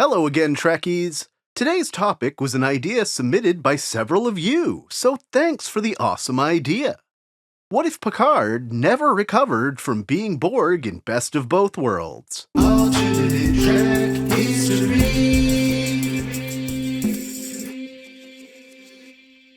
Hello again, Trekkies! Today's topic was an idea submitted by several of you, so thanks for the awesome idea. What if Picard never recovered from being Borg in Best of Both Worlds? Alternate Trek history.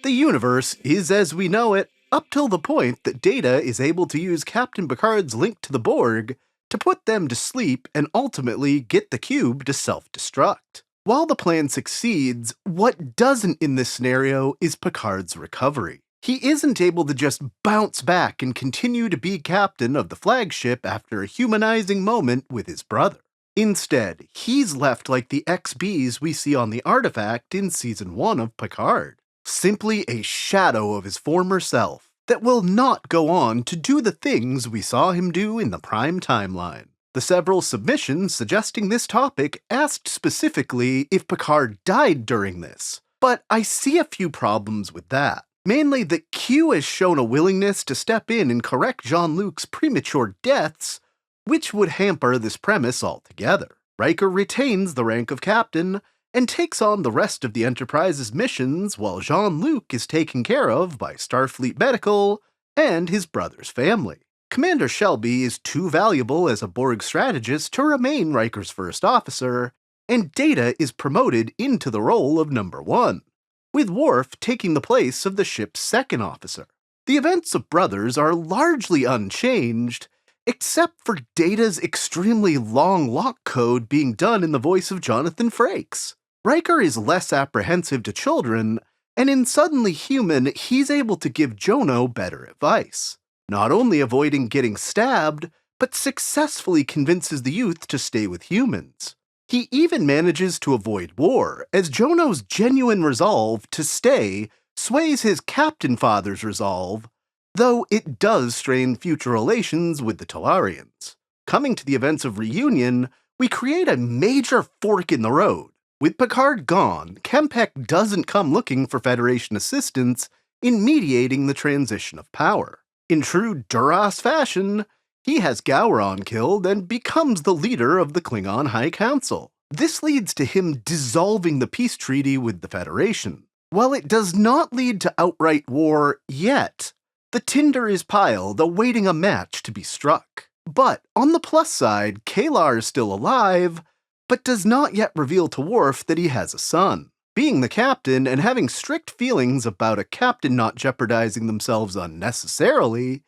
The universe is as we know it, up till the point that Data is able to use Captain Picard's link to the Borg to put them to sleep and ultimately get the cube to self-destruct. While the plan succeeds, what doesn't in this scenario is Picard's recovery. He isn't able to just bounce back and continue to be captain of the flagship after a humanizing moment with his brother. Instead, he's left like the XBs we see on the artifact in Season 1 of Picard. Simply a shadow of his former self that will not go on to do the things we saw him do in the Prime timeline. The several submissions suggesting this topic asked specifically if Picard died during this, but I see a few problems with that. Mainly that Q has shown a willingness to step in and correct Jean-Luc's premature deaths, which would hamper this premise altogether. Riker retains the rank of captain and takes on the rest of the Enterprise's missions while Jean-Luc is taken care of by Starfleet Medical and his brother's family. Commander Shelby is too valuable as a Borg strategist to remain Riker's first officer, and Data is promoted into the role of number 1, with Worf taking the place of the ship's second officer. The events of Brothers are largely unchanged, except for Data's extremely long lock code being done in the voice of Jonathan Frakes. Riker is less apprehensive to children, and in Suddenly Human, he's able to give Jono better advice. Not only avoiding getting stabbed, but successfully convinces the youth to stay with humans. He even manages to avoid war, as Jono's genuine resolve to stay sways his captain father's resolve, though it does strain future relations with the Talarians. Coming to the events of Reunion, we create a major fork in the road. With Picard gone, Kempek doesn't come looking for Federation assistance in mediating the transition of power. In true Duras fashion, he has Gowron killed and becomes the leader of the Klingon High Council. This leads to him dissolving the peace treaty with the Federation. While it does not lead to outright war yet, the tinder is piled awaiting a match to be struck. But on the plus side, Kalar is still alive, but does not yet reveal to Worf that he has a son. Being the captain and having strict feelings about a captain not jeopardizing themselves unnecessarily,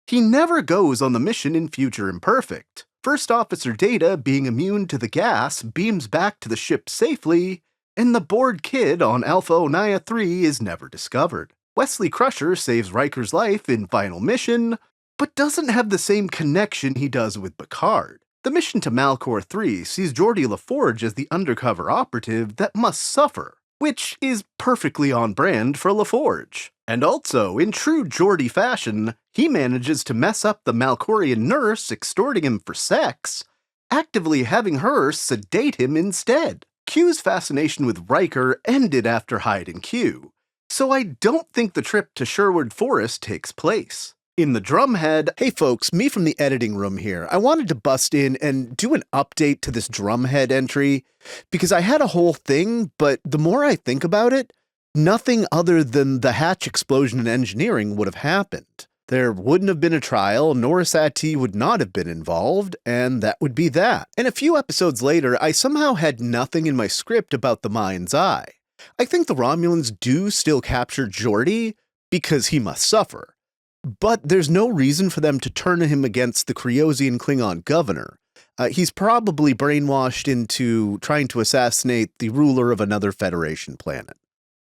he never goes on the mission in Future Imperfect. First Officer Data, being immune to the gas, beams back to the ship safely, and the bored kid on Alpha Onaya 3 is never discovered. Wesley Crusher saves Riker's life in Final Mission, but doesn't have the same connection he does with Picard. The mission to Malcor 3 sees Geordi LaForge as the undercover operative that must suffer, which is perfectly on brand for LaForge. And also, in true Geordi fashion, he manages to mess up the Malcorian nurse extorting him for sex, actively having her sedate him instead. Q's fascination with Riker ended after Hyde and Q, so I don't think the trip to Sherwood Forest takes place. In the drumhead, hey folks, me from the editing room here. I wanted to bust in and do an update to this drumhead entry, because I had a whole thing, but the more I think about it, nothing other than the hatch explosion in engineering would have happened. There wouldn't have been a trial, Norrisat would not have been involved, and that would be that. And a few episodes later, I somehow had nothing in my script about the Mind's Eye. I think the Romulans do still capture Geordi, because he must suffer. But there's no reason for them to turn him against the Kryosian Klingon governor. He's probably brainwashed into trying to assassinate the ruler of another Federation planet.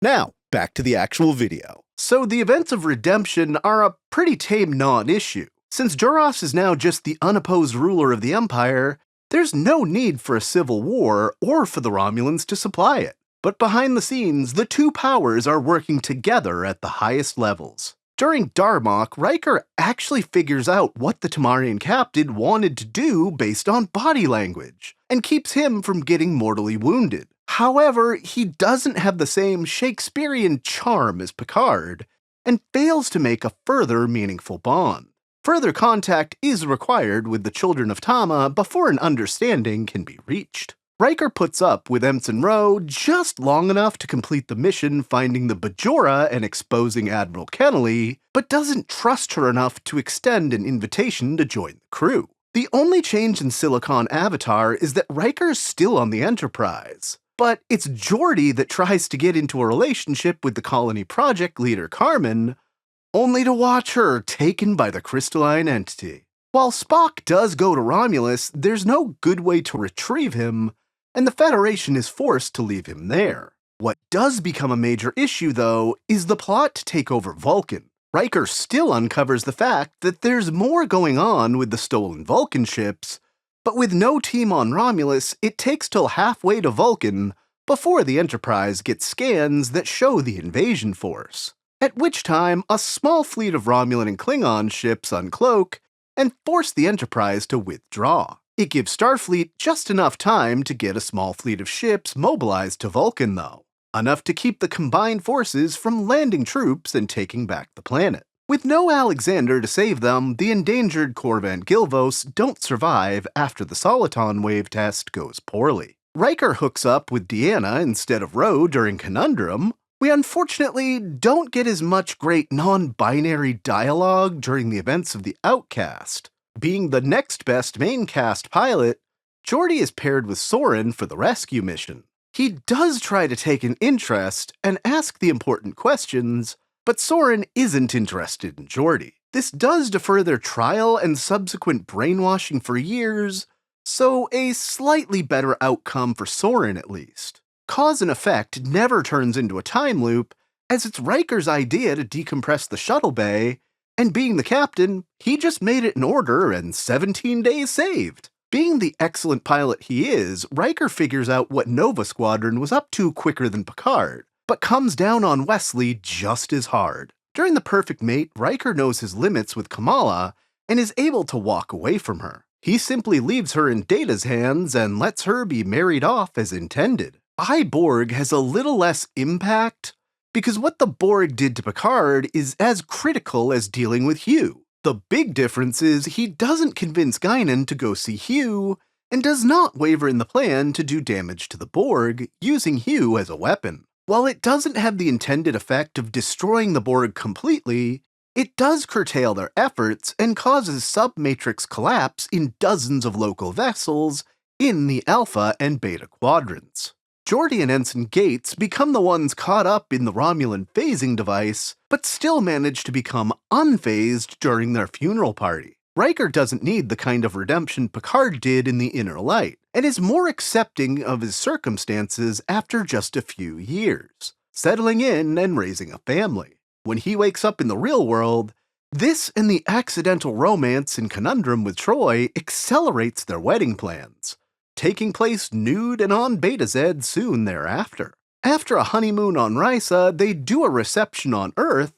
Now, back to the actual video. So the events of Redemption are a pretty tame non-issue. Since Duras is now just the unopposed ruler of the Empire, there's no need for a civil war or for the Romulans to supply it. But behind the scenes, the two powers are working together at the highest levels. During Darmok, Riker actually figures out what the Tamarian captain wanted to do based on body language, and keeps him from getting mortally wounded. However, he doesn't have the same Shakespearean charm as Picard, and fails to make a further meaningful bond. Further contact is required with the children of Tama before an understanding can be reached. Riker puts up with Ensign Ro just long enough to complete the mission finding the Bajora and exposing Admiral Kennelly, but doesn't trust her enough to extend an invitation to join the crew. The only change in Silicon Avatar is that Riker's still on the Enterprise, but it's Geordi that tries to get into a relationship with the colony project leader Carmen, only to watch her taken by the crystalline entity. While Spock does go to Romulus, there's no good way to retrieve him, and the Federation is forced to leave him there. What does become a major issue, though, is the plot to take over Vulcan. Riker still uncovers the fact that there's more going on with the stolen Vulcan ships, but with no team on Romulus, it takes till halfway to Vulcan before the Enterprise gets scans that show the invasion force. At which time, a small fleet of Romulan and Klingon ships uncloak and force the Enterprise to withdraw. It gives Starfleet just enough time to get a small fleet of ships mobilized to Vulcan, though. Enough to keep the combined forces from landing troops and taking back the planet. With no Alexander to save them, the endangered Corvan Gilvos don't survive after the Soliton wave test goes poorly. Riker hooks up with Deanna instead of Ro during Conundrum. We unfortunately don't get as much great non-binary dialogue during the events of The Outcast. Being the next best main cast pilot, Geordi is paired with Soren for the rescue mission. He does try to take an interest and ask the important questions, but Soren isn't interested in Geordi. This does defer their trial and subsequent brainwashing for years, so a slightly better outcome for Soren at least. Cause and effect never turns into a time loop, as it's Riker's idea to decompress the shuttle bay, and being the captain, he just made it in order and 17 days saved. Being the excellent pilot he is, Riker figures out what Nova Squadron was up to quicker than Picard, but comes down on Wesley just as hard. During the Perfect Mate, Riker knows his limits with Kamala and is able to walk away from her. He simply leaves her in Data's hands and lets her be married off as intended. Borg has a little less impact, because what the Borg did to Picard is as critical as dealing with Hugh. The big difference is he doesn't convince Guinan to go see Hugh, and does not waver in the plan to do damage to the Borg, using Hugh as a weapon. While it doesn't have the intended effect of destroying the Borg completely, it does curtail their efforts and causes submatrix collapse in dozens of local vessels in the Alpha and Beta quadrants. Geordi and Ensign Gates become the ones caught up in the Romulan phasing device, but still manage to become unphased during their funeral party. Riker doesn't need the kind of redemption Picard did in The Inner Light, and is more accepting of his circumstances after just a few years, settling in and raising a family. When he wakes up in the real world, this and the accidental romance in Conundrum with Troy accelerates their wedding plans, taking place nude and on Beta Z soon thereafter. After a honeymoon on Risa, they do a reception on Earth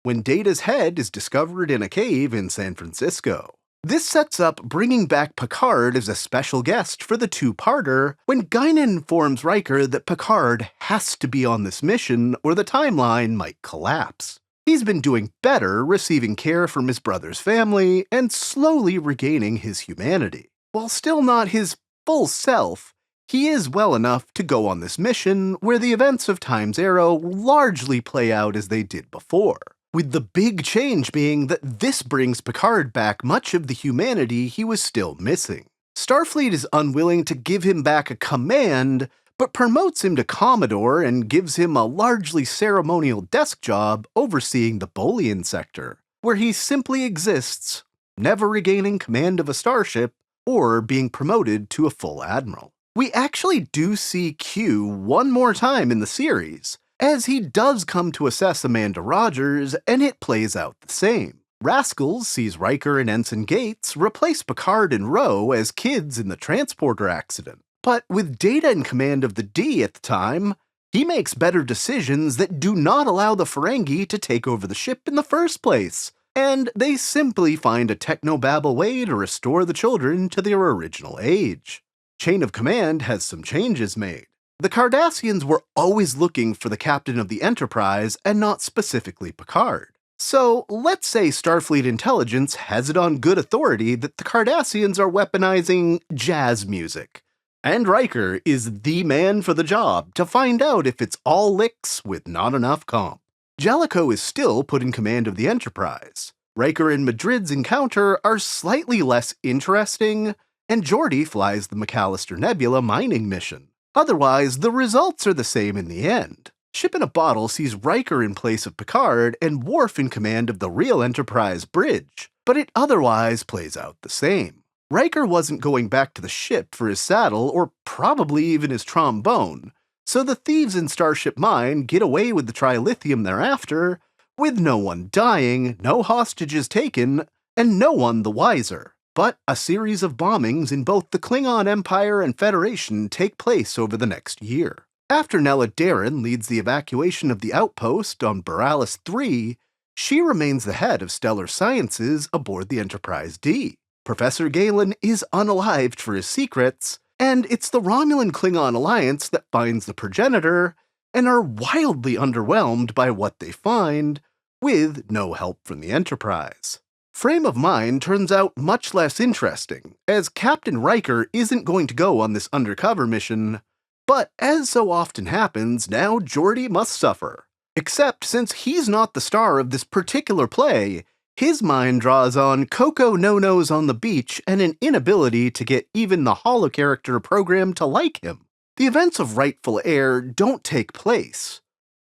when Data's head is discovered in a cave in San Francisco. This sets up bringing back Picard as a special guest for the two-parter when Guinan informs Riker that Picard has to be on this mission or the timeline might collapse. He's been doing better, receiving care from his brother's family and slowly regaining his humanity. While still not his full self, he is well enough to go on this mission where the events of Time's Arrow largely play out as they did before, with the big change being that this brings Picard back much of the humanity he was still missing. Starfleet is unwilling to give him back a command, but promotes him to Commodore and gives him a largely ceremonial desk job overseeing the Bolian sector, where he simply exists, never regaining command of a starship or being promoted to a full admiral. We actually do see Q one more time in the series, as he does come to assess Amanda Rogers, and it plays out the same. Rascals sees Riker and Ensign Gates replace Picard and Ro as kids in the transporter accident. But with Data in command of the D at the time, he makes better decisions that do not allow the Ferengi to take over the ship in the first place, and they simply find a technobabble way to restore the children to their original age. Chain of Command has some changes made. The Cardassians were always looking for the captain of the Enterprise and not specifically Picard. So let's say Starfleet Intelligence has it on good authority that the Cardassians are weaponizing jazz music And Riker is the man for the job to find out if it's all licks with not enough comp. Jellicoe is still put in command of the Enterprise. Riker and Madrid's encounter are slightly less interesting, and Geordi flies the McAllister Nebula mining mission. Otherwise, the results are the same in the end. Ship in a Bottle sees Riker in place of Picard and Worf in command of the real Enterprise bridge, but it otherwise plays out the same. Riker wasn't going back to the ship for his saddle or probably even his trombone, so the thieves in Starship Mine get away with the trilithium thereafter, with no one dying, no hostages taken, and no one the wiser. But a series of bombings in both the Klingon Empire and Federation take place over the next year. After Nella Darren leads the evacuation of the outpost on Borealis 3, she remains the head of Stellar Sciences aboard the Enterprise D. Professor Galen is unalived for his secrets, and it's the Romulan-Klingon alliance that finds the progenitor, and are wildly underwhelmed by what they find, with no help from the Enterprise. Frame of Mind turns out much less interesting, as Captain Riker isn't going to go on this undercover mission, but as so often happens, now Geordi must suffer. Except since he's not the star of this particular play, his mind draws on Coco No-Nos on the beach and an inability to get even the holo-character program to like him. The events of Rightful Heir don't take place.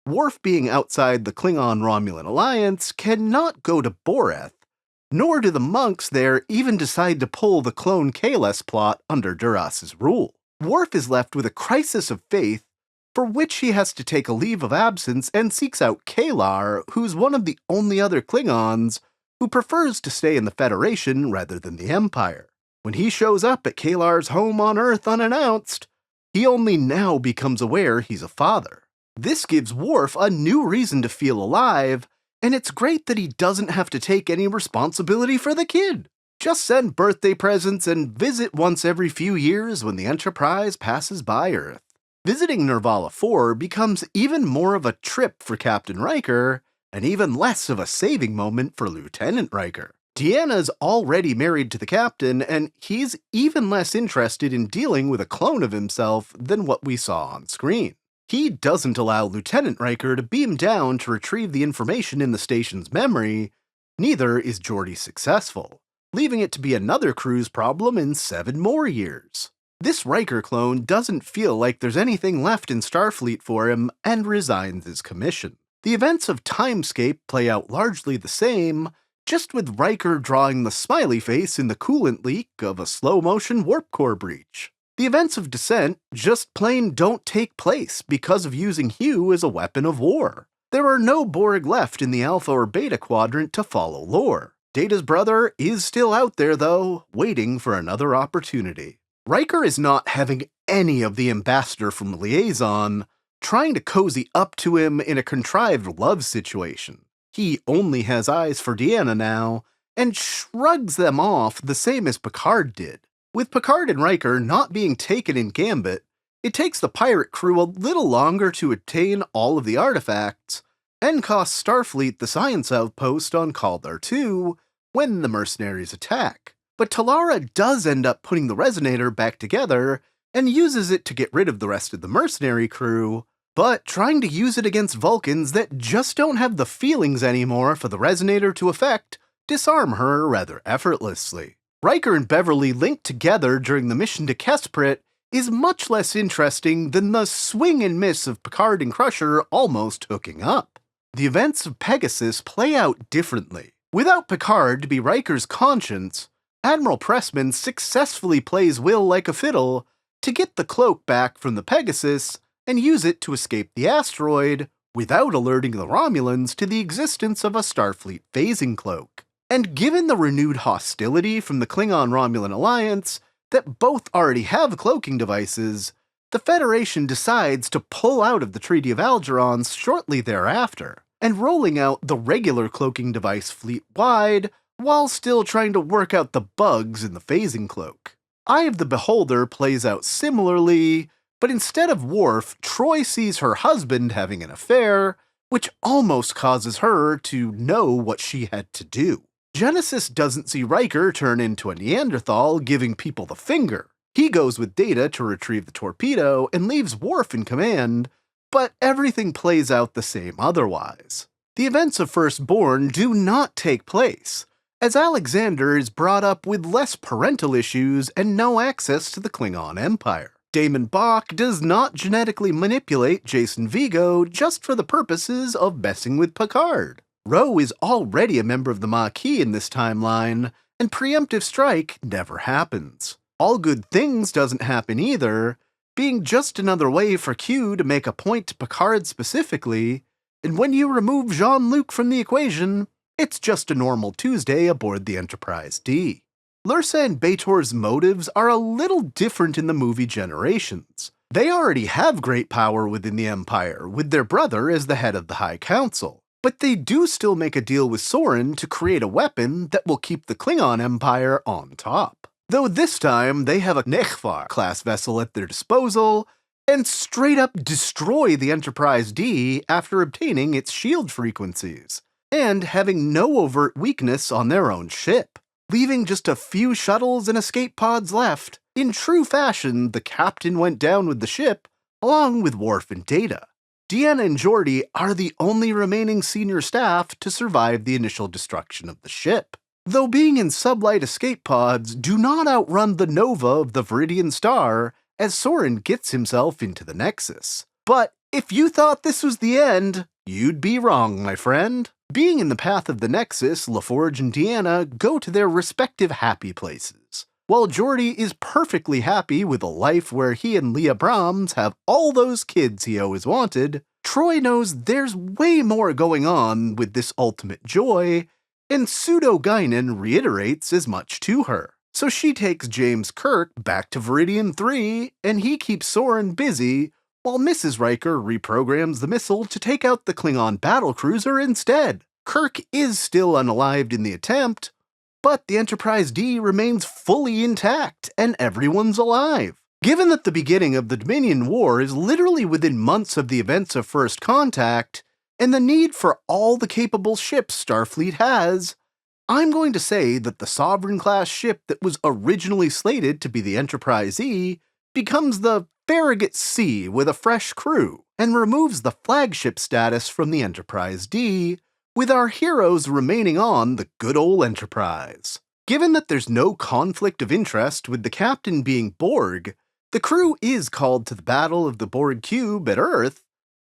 Worf being outside the Klingon-Romulan alliance cannot go to Boreth, nor do the monks there even decide to pull the clone Kahless plot under Duras's rule. Worf is left with a crisis of faith, for which he has to take a leave of absence and seeks out Kalar, who's one of the only other Klingons who prefers to stay in the Federation rather than the Empire. When he shows up at Kalar's home on Earth unannounced, he only now becomes aware he's a father. This gives Worf a new reason to feel alive, and it's great that he doesn't have to take any responsibility for the kid. Just send birthday presents and visit once every few years when the Enterprise passes by Earth. Visiting Nervala 4 becomes even more of a trip for Captain Riker, and even less of a saving moment for Lieutenant Riker. Deanna's already married to the captain, and he's even less interested in dealing with a clone of himself than what we saw on screen. He doesn't allow Lieutenant Riker to beam down to retrieve the information in the station's memory, neither is Geordi successful, leaving it to be another crew's problem in 7 more years. This Riker clone doesn't feel like there's anything left in Starfleet for him and resigns his commission. The events of Timescape play out largely the same, just with Riker drawing the smiley face in the coolant leak of a slow-motion warp core breach. The events of Descent just plain don't take place because of using Hugh as a weapon of war. There are no Borg left in the Alpha or Beta Quadrant to follow lore. Data's brother is still out there, though, waiting for another opportunity. Riker is not having any of the ambassador from Liaison trying to cozy up to him in a contrived love situation. He only has eyes for Deanna now, and shrugs them off the same as Picard did. With Picard and Riker not being taken in Gambit, it takes the pirate crew a little longer to attain all of the artifacts, and costs Starfleet the science outpost on Kaldar 2 when the mercenaries attack. But Talara does end up putting the resonator back together and uses it to get rid of the rest of the mercenary crew, but trying to use it against Vulcans that just don't have the feelings anymore for the resonator to affect disarm her rather effortlessly. Riker and Beverly linked together during the mission to Kesprit is much less interesting than the swing and miss of Picard and Crusher almost hooking up. The events of Pegasus play out differently. Without Picard to be Riker's conscience, Admiral Pressman successfully plays Will like a fiddle to get the cloak back from the Pegasus and use it to escape the asteroid without alerting the Romulans to the existence of a Starfleet phasing cloak. And given the renewed hostility from the Klingon-Romulan alliance that both already have cloaking devices, the Federation decides to pull out of the Treaty of Algerons shortly thereafter, and rolling out the regular cloaking device fleet-wide while still trying to work out the bugs in the phasing cloak. Eye of the Beholder plays out similarly, but instead of Worf, Troy sees her husband having an affair, which almost causes her to know what she had to do. Genesis doesn't see Riker turn into a Neanderthal giving people the finger. He goes with Data to retrieve the torpedo and leaves Worf in command, but everything plays out the same otherwise. The events of Firstborn do not take place, as Alexander is brought up with less parental issues and no access to the Klingon Empire. Damon Bach does not genetically manipulate Jason Vigo just for the purposes of messing with Picard. Ro is already a member of the Maquis in this timeline, and preemptive strike never happens. All Good Things doesn't happen either, being just another way for Q to make a point to Picard specifically, and when you remove Jean-Luc from the equation, it's just a normal Tuesday aboard the Enterprise D. Lursa and Bator's motives are a little different in the movie Generations. They already have great power within the Empire, with their brother as the head of the High Council, but they do still make a deal with Soren to create a weapon that will keep the Klingon Empire on top. Though this time, they have a Nechvar-class vessel at their disposal, and straight up destroy the Enterprise D after obtaining its shield frequencies, and having no overt weakness on their own ship. Leaving just a few shuttles and escape pods left, in true fashion, the captain went down with the ship, along with Worf and Data. Deanna and Geordi are the only remaining senior staff to survive the initial destruction of the ship. Though being in sublight escape pods do not outrun the nova of the Viridian Star as Soren gets himself into the Nexus. But if you thought this was the end, you'd be wrong, my friend. Being in the path of the Nexus, LaForge and Deanna go to their respective happy places. While Geordi is perfectly happy with a life where he and Leah Brahms have all those kids he always wanted, Troy knows there's way more going on with this ultimate joy, and Pseudo-Guinan reiterates as much to her. So she takes James Kirk back to Viridian 3, and he keeps Soren busy, while Mrs. Riker reprograms the missile to take out the Klingon battlecruiser instead. Kirk is still unalived in the attempt, but the Enterprise D remains fully intact, and everyone's alive. Given that the beginning of the Dominion War is literally within months of the events of First Contact, and the need for all the capable ships Starfleet has, I'm going to say that the Sovereign-class ship that was originally slated to be the Enterprise E becomes the Farragut C with a fresh crew, and removes the flagship status from the Enterprise D, with our heroes remaining on the good old Enterprise. Given that there's no conflict of interest with the captain being Borg, the crew is called to the Battle of the Borg Cube at Earth,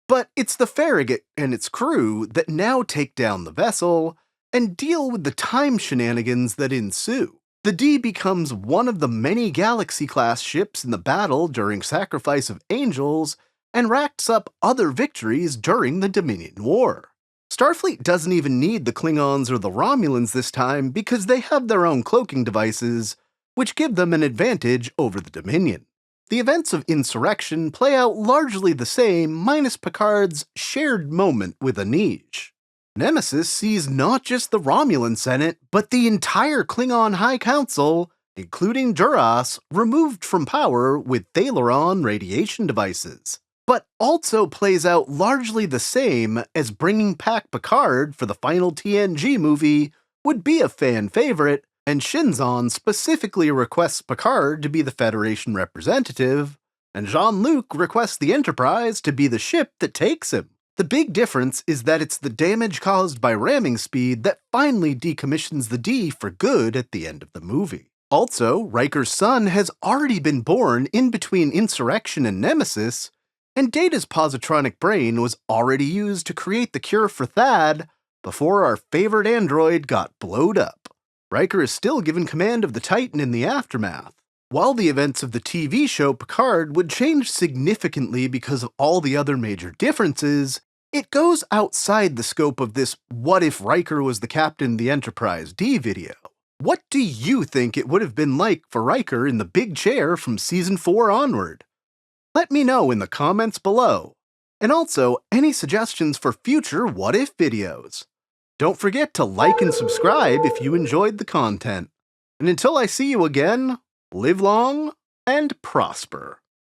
but it's the Farragut and its crew that now take down the vessel and deal with the time shenanigans that ensue. The D becomes one of the many Galaxy-class ships in the battle during Sacrifice of Angels and racks up other victories during the Dominion War. Starfleet doesn't even need the Klingons or the Romulans this time because they have their own cloaking devices, which give them an advantage over the Dominion. The events of Insurrection play out largely the same, minus Picard's shared moment with Anij. Nemesis sees not just the Romulan Senate, but the entire Klingon High Council, including Duras, removed from power with Thalaron radiation devices. But also plays out largely the same as bringing back Picard for the final TNG movie would be a fan favorite, and Shinzon specifically requests Picard to be the Federation representative, and Jean-Luc requests the Enterprise to be the ship that takes him. The big difference is that it's the damage caused by ramming speed that finally decommissions the D for good at the end of the movie. Also, Riker's son has already been born in between Insurrection and Nemesis, and Data's positronic brain was already used to create the cure for Thad before our favorite android got blowed up. Riker is still given command of the Titan in the aftermath. While the events of the TV show Picard would change significantly because of all the other major differences, it goes outside the scope of this "What if Riker was the captain of the Enterprise D" video. What do you think it would have been like for Riker in the big chair from Season 4 onward? Let me know in the comments below. And also, any suggestions for future What If videos. Don't forget to like and subscribe if you enjoyed the content. And until I see you again, live long and prosper.